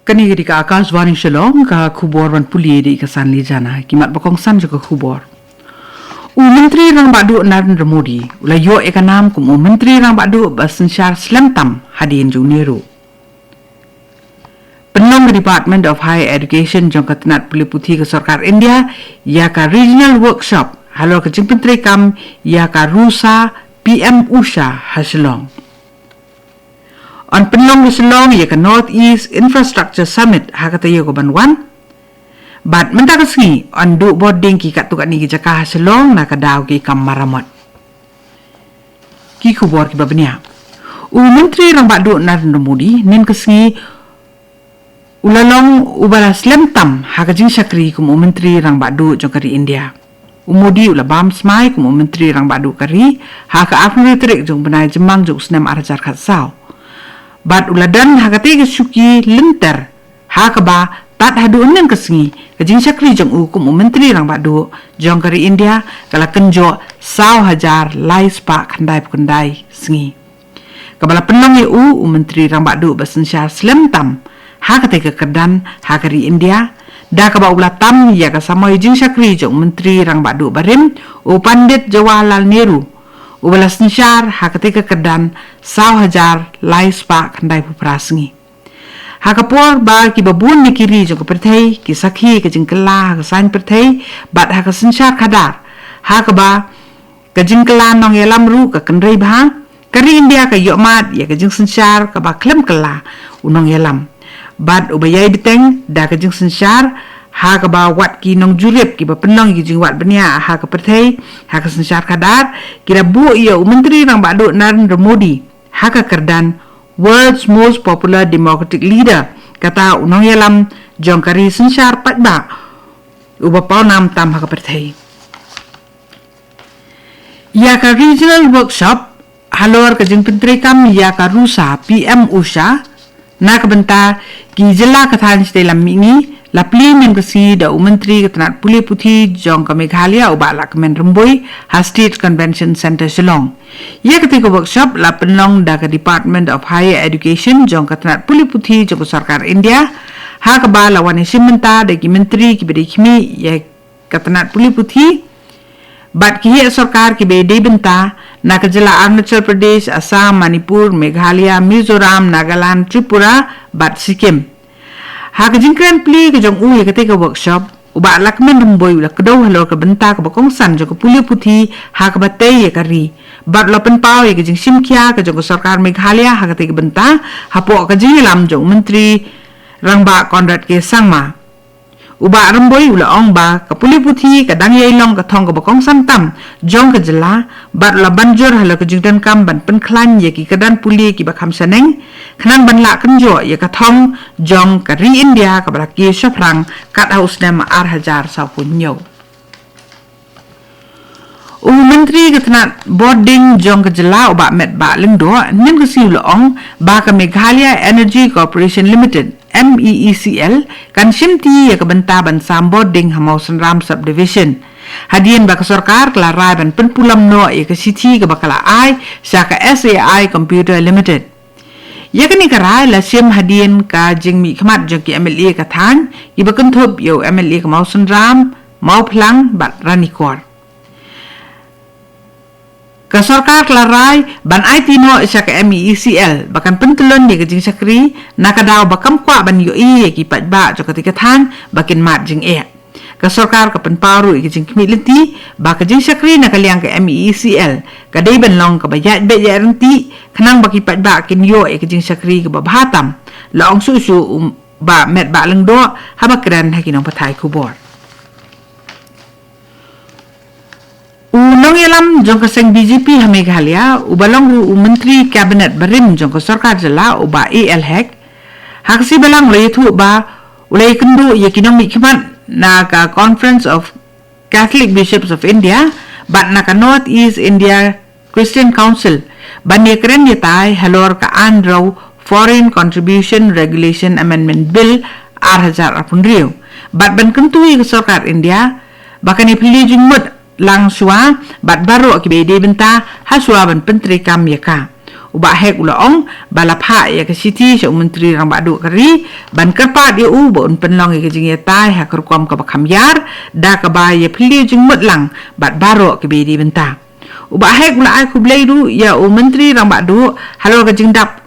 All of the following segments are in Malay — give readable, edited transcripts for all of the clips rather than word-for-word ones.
Kani di ka Akashvani Shillong ka khubor wan puli di kasan li jana kimat bakong san juga khubor. Menteri rang badu Narendra Modi ulayo ekanam kum menteri rang badu basensyar slamtam hadin jung neru. Penong Department of Higher Education jong katinat puli putih ke Sarkar India ya ka regional workshop halo ke jing menteri kam ya ka rusa PM Usha Shillong. On penlong Shillong ya ka North East Infrastructure Summit hakatayo ko banwan. Bat mentakasngi on du boarding ki kat tukat ni ki Jakah Shillong na kadaw ki kam maramot. Ki kubor ki babnya. Menteri rang badu Narendra Modi nin kasngi ulalong ubala slemtam hakajing syakri kum menteri rang badu jongkari India. Modi ulabam smai kum menteri rang badu kari haka afnu trik jong benai jemang jong senam arajar khatsau. Bat uladan hakati ke syuki lenter hakaba tat hadu nen kesngi kajing syakri jong hukum menteri rang badu jong kari India kala kenjo saw hajar lai spa kandai sengi kabala penong EU menteri rang badu basensyar slemtam hakati ke kedan hakari India da kaba ulatam ya ka samoi jing syakri jong menteri rang badu barim Pandit Jawaharlal Nehru ubalas nsyar hakati ke kedan saw hajar lai spa kandai puprasngi hakapor ba ki babun ni kiri jong perthai ki sakhi ke jingkela ka san perthai bat haka sensyar khadar hakaba ke jingkela nong yelam ru ka kendrai bha kari India ka yomat ya ke jing sensyar ka ba klem kela unong yelam bat ubayai biteng da ke jing sensyar hakaba wat ki nong jurip ki ba penong ki jing wat benia haka perthai haka sensyar khadar kira bu ya menteri rang badu Narendra Modi haka kerdan world's most popular democratic leader kata unong yelam jongkari sensyar patba ubapau nam tam haka perthai ya ka regional workshop halor ka jing pentri kam ya ka rusa PM Usha na ka benta ki jilla kathan stelam mingi lapli men kasi da menteri katanat puli puthi jong ka Meghalaya uba la kemen remboi ha State Convention Center Shillong ya ketika workshop la penlong da ka Department of Higher Education jong katanat puli puthi jong Sarkar India ha ka ba lawan simenta da ki menteri ki beri khimi ya katanat puli puthi bat ki hi sarkar ki be de benta na ka jila Arunachal Pradesh Assam Manipur Meghalaya Mizoram Nagaland Tripura bat Sikkim haka jingkran pli ke jong uye ketika workshop uba lakmen remboi ula kedau halo ke benta ke bakong san jong ke puli puthi haka batei ye kari bat lopen pau ye ke jing simkia ke jong sarkar Meghalaya haka te ke benta hapo ke jing lam jong menteri rangba Konrad ke sangma uba remboi ula ong ba ke puli puthi ke dang ye long ke thong ke bakong san tam jong ke jela bat la banjur halo ke jing dan kam ban penklan ye ki kedan puli ki bakham saneng khanan ban la kenjo ye ka thong jong ka ri India ka bra ki shafrang kat haus nam ar hajar sa punyo menteri ke tnat boarding jong ke jela oba met ba lengdo nen ke si long ba ka Meghalaya Energy Corporation Limited MEECL kan simti ya ke benta ban sam boarding hamau senram subdivision hadian ba ka sarkar kala rai ban penpulam no ya ke city ke bakala ai sa ka SAI Computer Limited ya kani karai la sim hadian ka jing mi khmat jong ki MLA ka than i ba kan thop yo MLA ka mau senram mau phlang bat ranikor ka sarkar klarai ban IT no isa ka MEECL bakan pentelon dia ke jing sakri nakadaw bakam kwa ban yo i ki patba jo ketika than bakin mat jing ka sarkar ka penparu ke jing kmiliti ba ka jing sakri nakaliang ka MEECL ka dei ban long ka bayat be ya renti khnang baki patba kin yo ke jing sakri ka babhatam long su ba met ba lengdo habakran hakinong pathai kubor Unong yelam jong kaseng BJP ha Meghalaya ubalong menteri kabinet barim jong ka sarkar jela uba ALHEC haksi balang ulay thu ba ulay kendu ye kinong mikmat na ka Conference of Catholic Bishops of India bat na ka North East India Christian Council ban ye kren ye tai halor ka Andrew Foreign Contribution Regulation Amendment Bill R1000 apunriu bat ban kentu ye ka sarkar India bakan ye pili jingmut lang suwa bat baru ki bede benta haswa ban pentri kam yaka ubak hek ulaong balapha ya ke siti sya menteri rang badu kari ban kerpat ya bon penlong ya ke jing ya tai ha kerkom ka bakam yar da ka ba ya pli jing mutlang bat baro ke bedi benta ubak hek ula ai ku bleidu ya menteri rang badu halo ka jing dap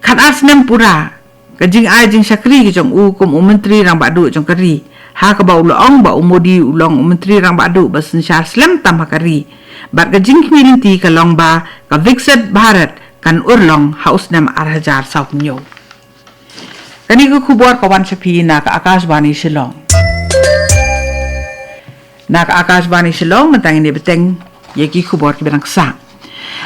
kat asnem pura ka jing ai jing syakri ke jong kum menteri rang badu jong kari ha ka ba ulaong ba umodi ulong menteri rang badu basen syar slam tam kari bat ka jing kmilinti ka long ba ka Viksit Bharat kan urlong haus nam arhajar saupnyo kani ko khubor ka wan shapi na ka Akashvani Shillong na ka Akashvani Shillong mentang ini beteng yaki khubor ki berang sa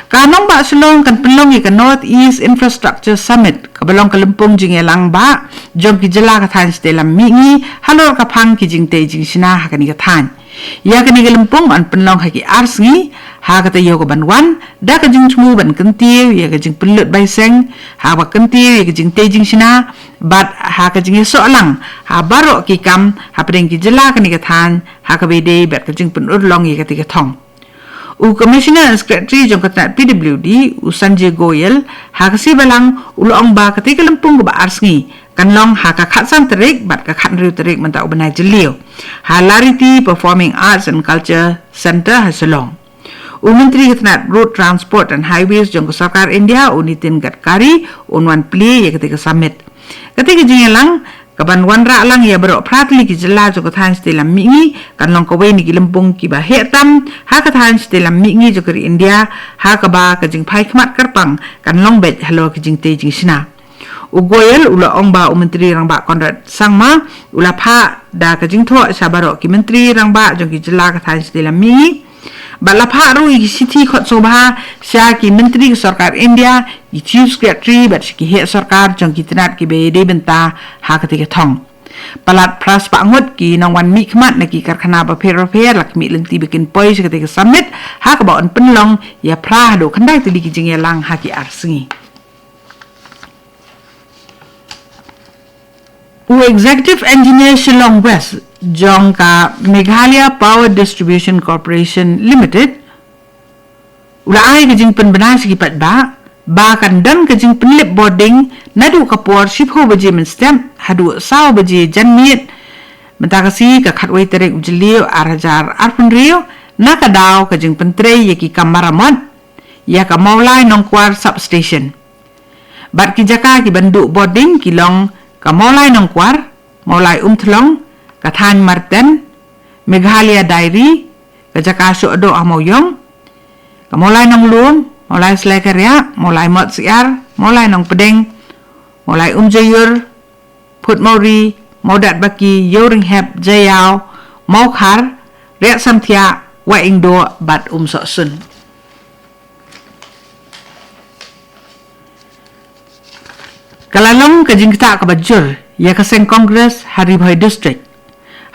kanong ba Shillong kan penlong ka North East Infrastructure Summit ka belong ka lempung jing elang ba jong ki jela ka than stelam mingi halor ka phang ki jing te jing sina ha kani ka than ya kani ka lempung an penlong ha ki arsngi ha ka te yo ka banwan da ka jing chmu ban kentir ya ka jing pelut bai seng ha ba kentir ya ka jing te jing sina bat ha ka jing so lang ha baro ki kam ha preng ki jela kani ka than ha ka be de bat ka jing penur long ya ka ti ka thong Commissioner Secretary jong katna PWD Sanjay Goyal ha kasi balang ulong ba ketika lempung ba arsngi kan long ha ka khatsan terik bat ka khat riu terik menta ubenai jelio ha Larity Performing Arts and Culture Center ha Shillong Menteri katna Road Transport and Highways jong Sarkar India Nitin Gadkari unwan play ya ketika summit ketika jingelang kabanwan ra lang ya bero pratli ki jela jo kathan stelam mingi kan long ko we ni lempung ki ba hetam ha kathan stelam mingi jo kari India ha ka ba ka jing phai khmat karpang kan long bet halo ki jing te jing sina ugoyel ula ong ba menteri rang ba Konrad Sangma ula pha da ka jing tho sabaro ki menteri rang ba jo ki jela kathan stelam mingi balapha ru ki siti khot sobha sya ki menteri sarkar India ki chief secretary bat ki he sarkar jong ki tinat ki be de benta ha ka te thong palat pras pangut ki nangwan mi khmat na ki karkhana ba pher lakmi lenti bikin poi se ka te summit ha ka ba on penlong ya pra do khandai tu ki jing lang ha ki arsingi Executive Engineer Shillong West jong ka Meghalaya Power Distribution Corporation Limited ula ai ka jing penbena segi pat ba kan dan ka jing penlip boarding nadu kapor shipho baje men stem hadu saw baje janmit mentakasi ka khatwai terek ujliu arhajar arpunrio na ka daw ka jing pentre yaki kamaramot ya ka maulai nongkwar substation bat ki jaka ki bandu boarding kilong ka maulai nongkwar maulai thlong Kathan Martin, Meghalaya Diary, Kajaka Shodo Amoyong, Kamolay ng Luom, Molay Slekarya, Molay Motsiar, Molay ng Pedeng, Molay Jayur, Putmori, Modat Baki, Yoringhep, Jayaw, Mokhar, Riat Samthya, Waingdo, Bat Soksun. Kalalong kajingta kabajur, ya kaseng Congress Haribhoi District.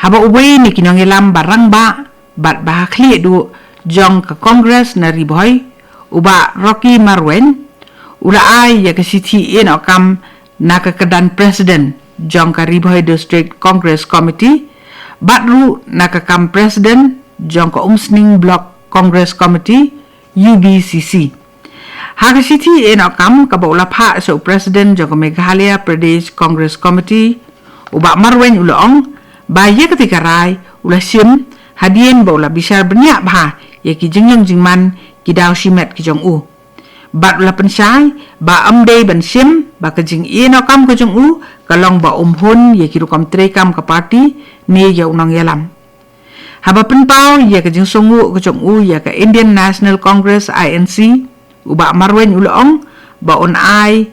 Haba ubai ni kinong ilam barang ba bat bahakli du jong ke Congress na Ribhoi uba Rocky Marwen ula ai ya ke siti in okam na ke kedan President jong ke Ribhoi District Congress Committee bat ru na ke kam President jong ke Umsning Block Congress Committee UBCC ha ke siti in okam ka ba ula pha so President jong ke Meghalaya Pradesh Congress Committee uba Marwen ulaong Baya ketika rai ulah sim hadien ba ulah bisar banyak bah ya ki jengyong jingman ki daw simet ki jong u bat ulah pensai ba amdei ban sim ba ke jing ino kam ke jong u kalong ba hun ya ki rukam trekam ke parti ni ya unang yalam haba penpau ya ke jing songu ke jong u ya ke Indian National Congress INC uba marwen ulong ba on ai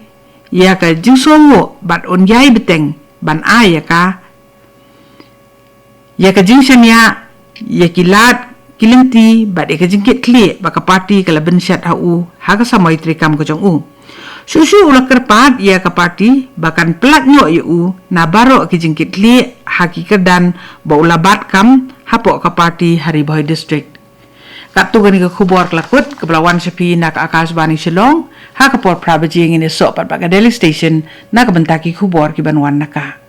ya ke jing songu bat on yai beteng ban ai ya ka ya ka jing shania ya kilat kilinti bat ya ka jing kit kli ba ka parti kala bensyat hau ha ka samai trekam ko jong u susu ulah kerpat ya ka parti bahkan pelat nyok yu na baro ki jing kit kli hakika dan ba ulah bat kam hapok ka parti Haribhoi District katu gani ka khubor klakut kebelawan sepi na ka Akashvani Shillong ha ka por prabaji ngin esok pat ba ka Daily Station na ka bentaki khubor ki banwan naka